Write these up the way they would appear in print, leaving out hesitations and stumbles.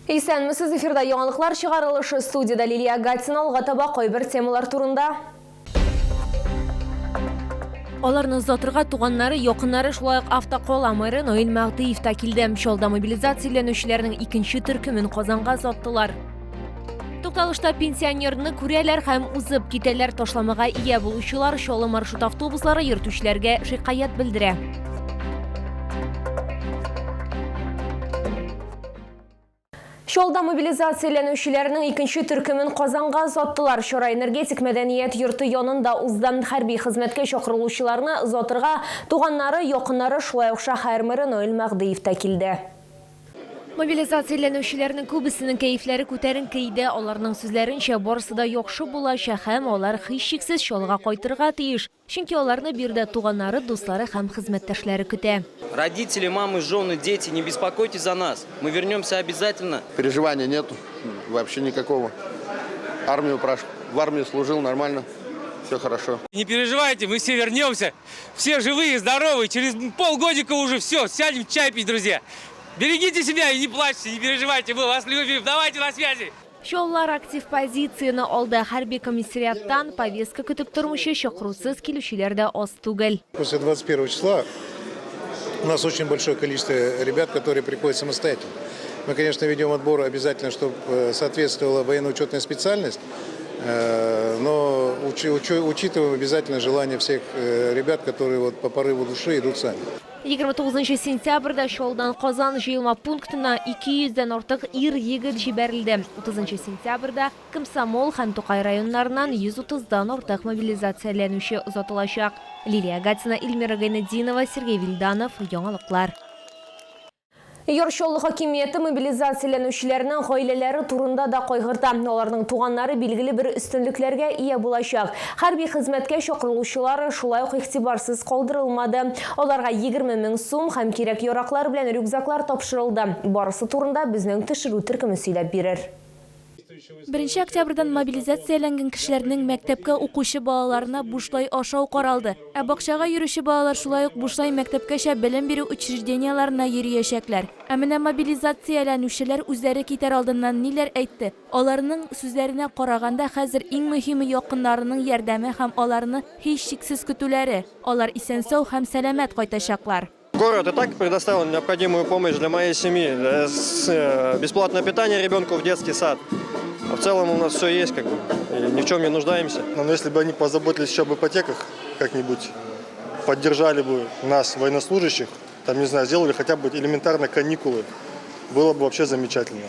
Исәнмесез, эфирда яңалыклар чыгарылышы, студияда Лилия Гатина, алгатаба койбер темалар турында. Аларны затырга туганнары, якыннары, шулай ук автокол мэры Наил Мәгъдиев та килде. Шолда мобилизацияләнүчеләрнең икенче төркемен Казанга заттылар. Тукталышта пенсионерны күрәләр һәм узып китәләр. Ташламага ия булучылар шолы маршрут автобуслары йөртүчеләргә шикаят белдерә. Шолда мобилизацияләнүчеләрнең икенче төркемен Казанга заттылар. Шора энергетик мәдәният йорты янында уздан хәрби хезмәткә чакырылучыларны затырга туганнары, якыннары, шулай ук шәһәр мэры Наил Мәгъдиев та килде. Мобилизацияләнүчеләрнең күбесенең кәефләре күтәренке иде. Аларның сүзләренчә, барысы да яхшы булачак һәм алар һичшиксез Чаллыга кайтырга тиеш. Чөнки аларны бирдә туганнары, дуслары һәм хезмәттәшләре көтә. Родители, мамы, жены, дети, не беспокойтесь за нас. Мы вернемся обязательно. Переживания нету, вообще никакого. В армии служил нормально, все хорошо. Не переживайте, мы все вернемся. Все живые, здоровые. Через полгодика уже все, сядем чай пить, друзья. Берегите себя и не плачьте, не переживайте, мы вас любим. Давайте на связи. Шоллар актив позицияны алды. Хәрби комиссариаттан повестка көтеп тормыйча чакырусыз килүчеләр дә аз түгел. После 21 числа у нас очень большое количество ребят, которые приходят самостоятельно. Мы, конечно, ведем отбор обязательно, чтобы соответствовала военно-учетная специальность, но учитываем обязательно желание всех ребят, которые вот по порыву души идут сами. 29 сентябрьдә Шолдан Казан җыелма пунктына 200-дән артык ир-егет җибәрелде. 30 сентябрьдә Комсомол һәм Тукай районнарыннан 130-дан артык мобилизацияләнүче озатылачак. Лилия Гатина, Эльмира Гайнетдинова, Сергей Вильданов, яңалыклар. Йоршоллы хакимияты мобилизацияләнүчеләрнең гаиләләре турында да кайгырта. Аларның туганнары билгеле бер өстенлекләргә ия булачак. Хәрби хезмәткә чакырылучылар шулай ук игътибарсыз калдырылмады. Аларга 20 мең сум һәм кирәк яраклар белән рюкзаклар тапшырылды. Барысы турында безнең төшерү төркеме сөйләп бирер. 1 октябрьдан мобилизацияләнгән кешеләрнең мәктәпкә укучы балаларына бушлай ашау каралды. Ә бакчага йөрүче балалар шулай ук бушлай мәктәпкәчә белем бирү учрежденияларына йөриячәкләр. Ә менә мобилизацияләнүчеләр үзләре китәр алдыннан ниләр әйтте? Аларның сүзләренә караганда, хәзер иң мөһиме якыннарының ярдәме һәм аларны һичшиксез көтүләре. Алар исән-сау һәм сәламәт кайтачаклар. Город и так предоставил необходимую помощь для моей семьи. Бесплатное питание ребенку в детский сад. А в целом у нас все есть, как бы, и ни в чем не нуждаемся. Но если бы они позаботились еще об ипотеках, как-нибудь поддержали бы нас, военнослужащих, там, не знаю, сделали хотя бы элементарно каникулы, было бы вообще замечательно.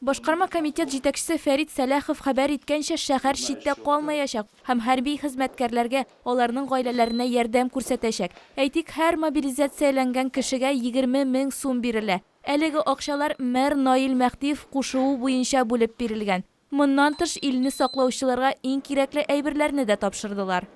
Башкарма комитет җитәкчесе Фәрит Сәләхов хәбәр иткәнчә, шәһәр читтә калмаячак һәм хәрби хезмәткәрләргә, аларның гаиләләренә ярдәм күрсәтәчәк. Әйтик, һәр мобилизацияләнгән кешегә 20 мең сум бирелә. Әлеге акчалар мэр Наил Мәгъдиев кушуы буенча бүлеп бирелгән. Моннан тыш илне саклаучыларга иң кирәкле әйберләрне дә тапшырдылар.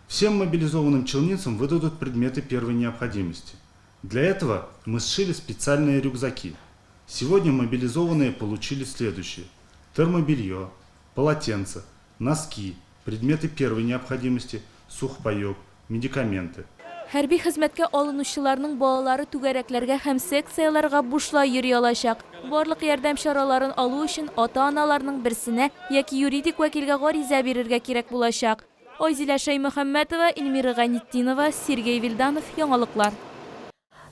Всем мобилизованным челнинцам выдадут предметы первой необходимости. Для этого мы сшили специальные рюкзаки. Сегодня мобилизованные получили следующее: термобелье, полотенца, носки, предметы первой необходимости, сухпайок, медикаменты. Хәрби хезмәткә алынучыларның балалары түгәрәкләргә һәм секцияларга бушлай йөри алачак. Барлык ярдәм чараларын алу өчен ата-аналарның берсенә яки юридик вәкилгә гариза бирергә кирәк булачак. Айзилә Шаймөхәммәтова, Эльмира Гайнетдинова, Сергей Вильданов, яңалыклар.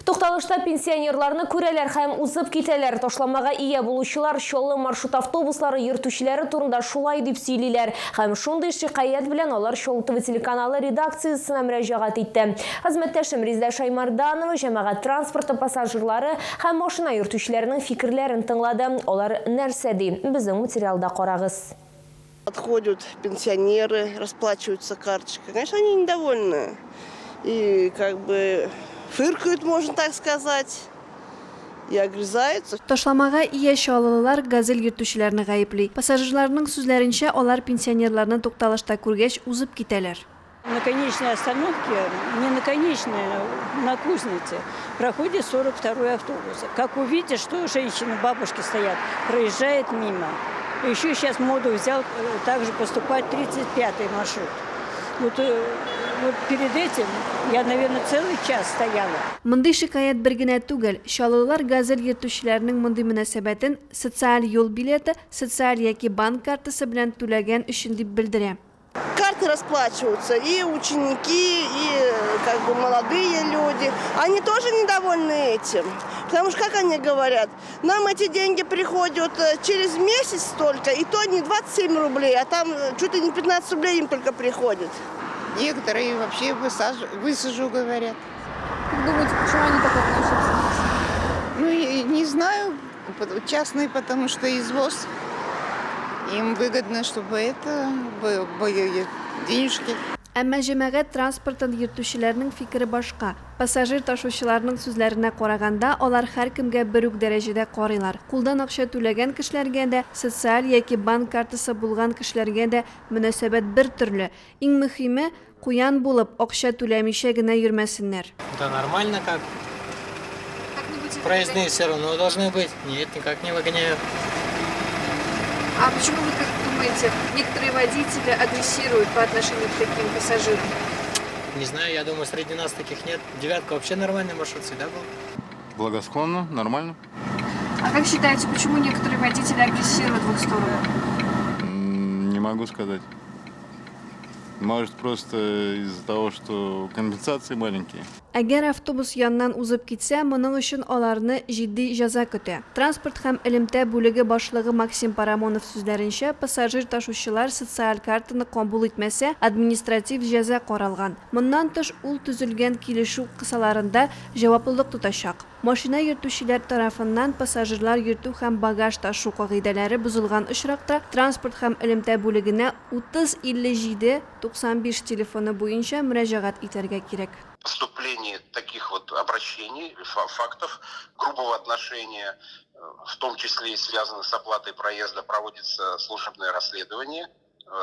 Тукталышта пенсионерларны күрәләр һәм узып китәләр. Ташламага ия булучылар Чаллы маршрут автобуслары йөртүчеләре турында шулай дип сөйлиләр. Һәм шундый шикаят белән алар Чаллы ТВ телеканалы редакциясенә мөрәҗәгать итте. Хезмәттәшем Риза Шаймарданова җәмәгать транспорты пассажирлары һәм машина йөртүчеләренең фикерләрен тыңлады. Алар нәрсә ди? Безнең материалда карагыз. Подходят пенсионеры, расплачиваются карточкой. Конечно, они недовольны. И как бы фыркают, можно так сказать, и огрызаются. Ташламага ия Чаллылар газель йөртүчеләрне гаепли. Пассажирларның сүзләренчә, алар пенсионерларны тукталышта күргәч узып китәләр. На конечной остановке, не на конечной, на Кузнице, проходит 42-й автобус. Как увидите, что женщины, бабушки стоят, проезжает мимо. Еще сейчас моду взял также поступать 35-й маршрут. Вот Вот перед этим я, наверное, целый час стояла. Мындай шикаят бер генә түгел. Чаллылар газель йөртүчеләрнең мондый мөнәсәбәтен социаль юл билеты, социаль яки банк картасы белән түләгән өчен дип белдерә. Карты расплачиваются и ученики, и как бы молодые люди. Они тоже недовольны этим. Потому что, как они говорят, нам эти деньги приходят через месяц только, и то не 27 рублей, а там чуть ли не 15 рублей им только приходит. Некоторые вообще высажу говорят. Как думаете, почему они так относятся? Ну, не знаю, частные, потому что извоз. Им выгодно, чтобы это были денежки. Әмма җәмәгать транспортын йөртүчеләрнең фикере башка. Пассажир ташучыларның сүзләренә караганда, алар һәркемгә бер үк дәрәҗәдә карыйлар. Кулдан акча түләгән кешеләргә дә, социаль яки банк картасы булган кешеләргә дә мөнәсәбәт бер төрле. Иң мөһиме, куян булып, акча түләмичә генә йөрмәсеннәр. Да нормально как. Проездные все равно должны быть. Нет, никак не выгоняют. А почему вы как думаете, некоторые водители агрессируют по отношению к таким пассажирам? Не знаю, я думаю, среди нас таких нет. Девятка вообще нормальный маршрут всегда был. Благосклонно, нормально. А как считаете, почему некоторые водители агрессируют в их сторону? Не могу сказать. Может, просто из-за того, что компенсации маленькие. Әгәр автобус яннан узып китсә, моның өчен аларны җитди җәза көтә. Транспорт һәм элемтә бүлеге башлыгы Максим Парамонов сүзләренчә, пассажир ташучылар социаль картаны кабул итмәсә, административ җәза каралган. Моннан тыш, ул төзелгән килешү кысаларында җаваплылык тотачак. Машина йөртүчеләр тарафыннан пассажирлар йөртү һәм багаж ташу кагыйдәләре бузылган очракта транспорт һәм элемтә бүлегенә 3057-95 телефоны буенча мөрәҗәгать итәргә кирәк. Поступление таких вот обращений, фактов грубого отношения, в том числе и связанных с оплатой проезда, проводится служебное расследование,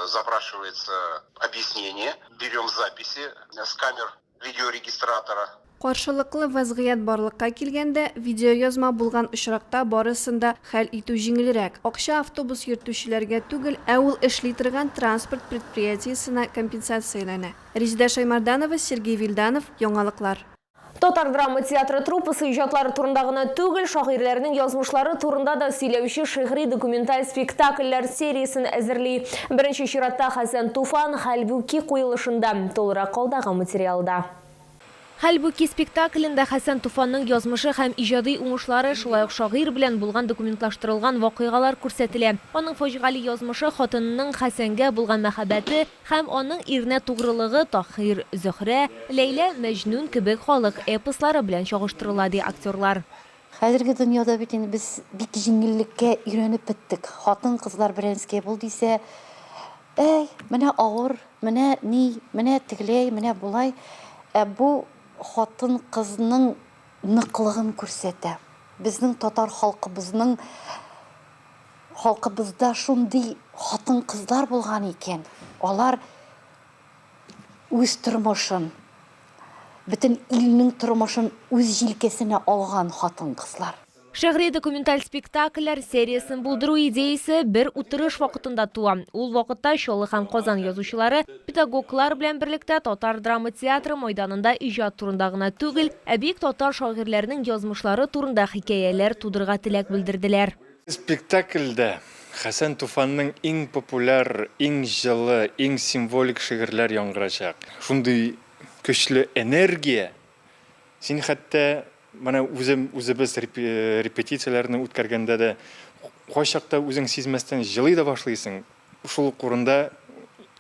запрашивается объяснение, берем записи с камер видеорегистратора. Каршылыклы вазгыять барлыкка килгәндә, видеоязма булган очракта барысында хәл итү җиңелрәк. Акча автобус йөртүчеләргә түгел, ә ул эшли торган транспорт предприятиесенә компенсацияләнә. Резида Шаймарданова, Сергей Вильданов, Яңалыклар. Татар драма театры труппасы иҗатлары турында гына түгел, шагыйрьләрнең язмышлары турында да сөйләүче шигъри документаль спектакльләр сериясын әзерли. Беренче чиратта Хәсән Туфан Хәлбуки куелышында, толырак калдагы материалда. Хәлбуки спектаклендә Хәсән Туфанның язмышы һәм иҗади уңышлары, шулай ук шагыйрь белән булган документлаштырылган вакыйгалар күрсәтелә. Аның фаҗигали язмышы, хатынының Хәсәнгә булган мәхәббәте һәм аның иренә тугрылыгы Таһир, Зөһрә, Ләйлә, Мәҗнүн кебек халык эпослары белән чагыштырыла ди актерлар. Хәзерге дөньяда бит инде без бик җиңеллеккә өйрәнеп беттек. Хатын-кызлар беренскә бул дисә, менә авыр, менә ни, менә тигләй, менә булай. Бу хатын кызның ныклыгын күрсәтә. Безнең татар халкыбызда шундый хатын кызлар булган икән. Алар үз тормышын, бөтен илнең тормышын үз җилкәсенә алган хатын кызлар. Шигъри документаль спектакльләр сериясын булдыру идеясе бер утырыш вакытында туа. Ул вакытта Чаллы һәм Казан язучылары педагоглар белән берлектә Татар драма театры мәйданында иҗат турында гына түгел, ә бик татар шагыйрьләренең язмышлары турында хикәяләр тудырга теләк белдерделәр. Спектакльдә Хәсән Туфанның иң популяр, иң җылы, иң символик шигырьләр яңгырачак. Шундый көчле энергия. Син хәтта Mana үзебез репетицияләрне үткәргәндә дә кайчакта үзең сизмәстән җылый да башлыйсың. Шул урында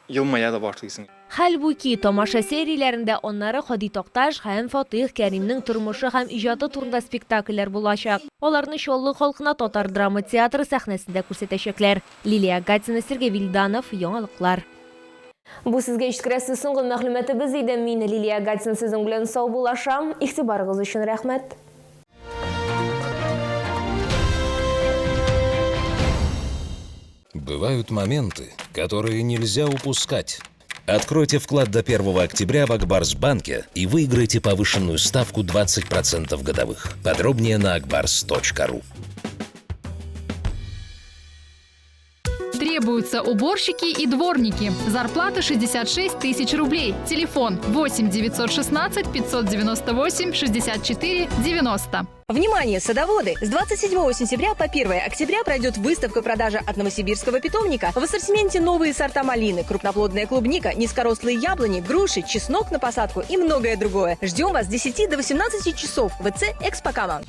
елмая да башлыйсың. Хәлбуки тамаша серияләрендә аннары Хади Такташ һәм Фатих Кәримнең тормышы һәм иҗаты турында спектакльләр булачак. Аларны Чаллы халкына Татар драма театры сәхнәсендә күрсәтәчәкләр. Лилия Гатина, Сергей Вильданов, Яңалыклар. Бу сезгә ишеткерәсе соңгы мәгълүматыбыз иде. Мин Лилия Гатина сезнең белән сау булашам. Игътибарыгыз өчен рәхмәт. Бывают моменты, которые нельзя упускать. Откройте вклад до 1 октября в Акбарсбанке и выиграйте повышенную ставку 20% годовых. Подробнее на akbars.ru. Требуются уборщики и дворники. Зарплата 66 тысяч рублей. Телефон 8 916 598 64 90. Внимание, садоводы! С 27 сентября по 1 октября пройдет выставка-продажа от новосибирского питомника. В ассортименте новые сорта малины, крупноплодная клубника, низкорослые яблони, груши, чеснок на посадку и многое другое. Ждем вас с 10 до 18 часов в ВЦ «Экспокоманд».